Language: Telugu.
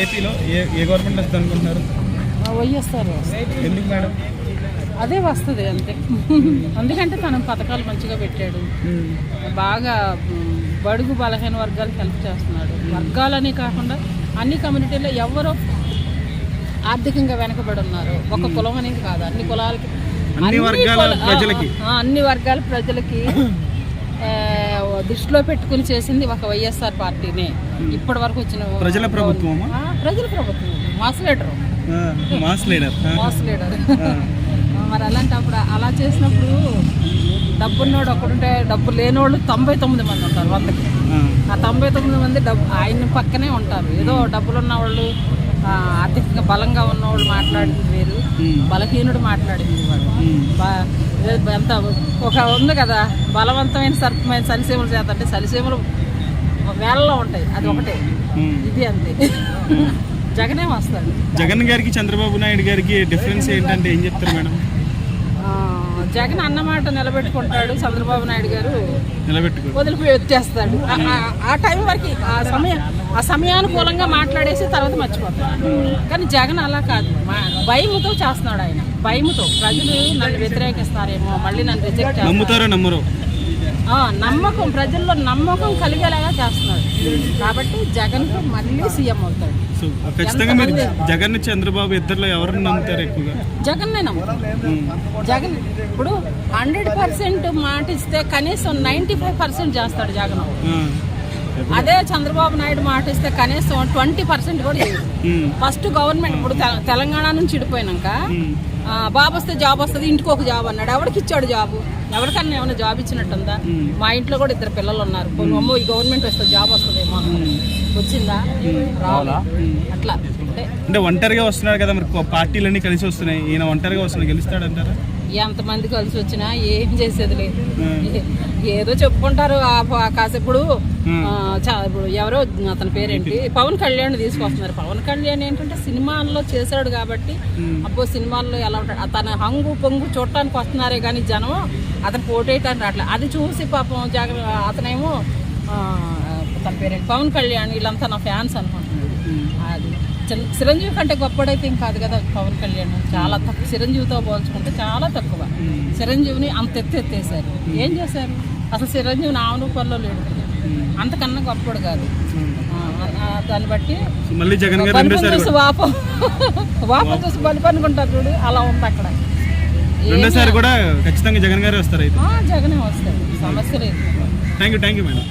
ఏపీలో ఏ గవర్నమెంట్ వస్తుంది అనుకుంటున్నారు? వైఎస్ఆర్. ఎందుకు మేడం? అదే వస్తుంది అంతే. అందుకంటే తన పథకాలు మంచిగా పెట్టాడు, బాగా బడుగు బలహీన వర్గాలకు హెల్ప్ చేస్తున్నాడు. వర్గాలని కాకుండా అన్ని కమ్యూనిటీల్లో ఎవరో ఆర్థికంగా వెనకబడి ఉన్నారు. ఒక కులం అనేది కాదు, అన్ని కులాలకి అన్ని వర్గాల ప్రజలకి దృష్టిలో పెట్టుకుని చేసింది ఒక వైఎస్ఆర్ పార్టీనే. ఇప్పటి వరకు వచ్చిన ప్రజల ప్రభుత్వం మాస్ లీడర్. మరి అలాంటప్పుడు అలా చేసినప్పుడు డబ్బున్నోడు ఒకడుంటే డబ్బు లేనివాళ్ళు 99 మంది ఉంటారు 100కి. ఆ 99 మంది ఆయన పక్కనే ఉంటారు. ఏదో డబ్బులున్న వాళ్ళు, ఆర్థికంగా బలంగా ఉన్నవాళ్ళు మాట్లాడింది వేరు, బలహీనుడు మాట్లాడింది వాడు. ఎంత ఒక ఉంది కదా, బలవంతమైన సర్పమైన సలిసీమలు చేత అంటే సలిసీమలు వేళలో ఉంటాయి, అది ఒకటే. ఇది అంతే. జగనే వస్తాడు. జగన్ గారికి చంద్రబాబు నాయుడు గారికి డిఫరెన్స్ ఏంటంటే ఏం చెప్తారు మేడం? జగన్ అన్నమాట నిలబెట్టుకుంటాడు, చంద్రబాబు నాయుడు గారు వదిలిపోయి వచ్చేస్తాడు. ఆ టైం వరకు ఆ సమయానుకూలంగా మాట్లాడేసి తర్వాత మర్చిపోతాడు. కానీ జగన్ అలా కాదు, భయముతో చేస్తున్నాడు. ఆయన భయముతో ప్రజలు నన్ను వ్యతిరేకిస్తారేమో, మళ్ళీ నన్ను రిజెక్ట్ చేస్తారో నమ్మకం, ప్రజల్లో నమ్మకం కలిగేలాగా చేస్తున్నాడు. కాబట్టి జగన్ మళ్ళీ సీఎం అవుతాడు. ఖచ్చితంగా మీరు జగన్ చంద్రబాబు ఇద్దరిలో ఎవరిని నమ్ముతారు ఎక్కువగా? జగన్నే నమ్ముతారు. జగన్ ఇప్పుడు 100% మాట ఇస్తే కనీసం 95% చేస్తాడు జగన్. అదే చంద్రబాబు నాయుడు మాట ఇస్తే కనీసం 20% కూడా చేయదు. ఫస్ట్ గవర్నమెంట్ ఇప్పుడు తెలంగాణ నుంచి ఇడిపోయినాక బాబు వస్తే జాబ్ వస్తుంది, ఇంటికి ఒక జాబ్ అన్నాడు. ఎవరికి ఇచ్చాడు జాబు? ఎవరికన్నా ఏమైనా జాబ్ ఇచ్చినట్టుందా? మా ఇంట్లో కూడా 2 పిల్లలు ఉన్నారు. అమ్మో ఈ గవర్నమెంట్ వస్తే జాబ్ వస్తుందేమో, వచ్చిందా? రావాలా? అట్లా అంటే ఒంటరిగా వస్తున్నారు కదా, మరి పార్టీలన్నీ కలిసి వస్తున్నాయి. ఈయన ఒంటరిగా వస్తున్నాయి, గెలుస్తాడంటారా? ఎంతమంది కలిసి వచ్చినా ఏం చేసేది లేదు. ఏదో చెప్పుకుంటారు కాసేపుడు. ఇప్పుడు ఎవరో అతని పేరేంటి, పవన్ కళ్యాణ్ తీసుకొస్తున్నారు. పవన్ కళ్యాణ్ ఏంటంటే సినిమాల్లో చేశాడు కాబట్టి అబ్బో సినిమాల్లో ఎలా ఉంటాడు, తన హంగు పొంగు చూడటానికి వస్తున్నారే కానీ జనం అతను పోటేయటానికి రావట్లేదు. అది చూసి పాపం జగన్ అతనేమో తన పేరేంటి పవన్ కళ్యాణ్ వీళ్ళంతా నా ఫ్యాన్స్ అనుకుంటున్నాడు. అది చిరంజీవి కంటే గొప్పడైతే ఏం కాదు కదా పవన్ కళ్యాణ్. చాలా తక్కువ, చిరంజీవితో పోల్చుకుంటే చాలా తక్కువ. చిరంజీవిని అంత ఎత్తేసారు. ఏం చేశారు అసలు? చిరంజీవిని ఆవును పనిలో లేడు, అంతకన్నా గొప్పడు కాదు. దాన్ని బట్టి చూసి వాప చూసి బలి పనుకుంటారు చూడు, అలా ఉంది అక్కడ. రెండోసారి కూడా ఖచ్చితంగా జగన్ గారే వస్తారు. జగనే వస్తారు, సమస్య లేదు. Thank you madam.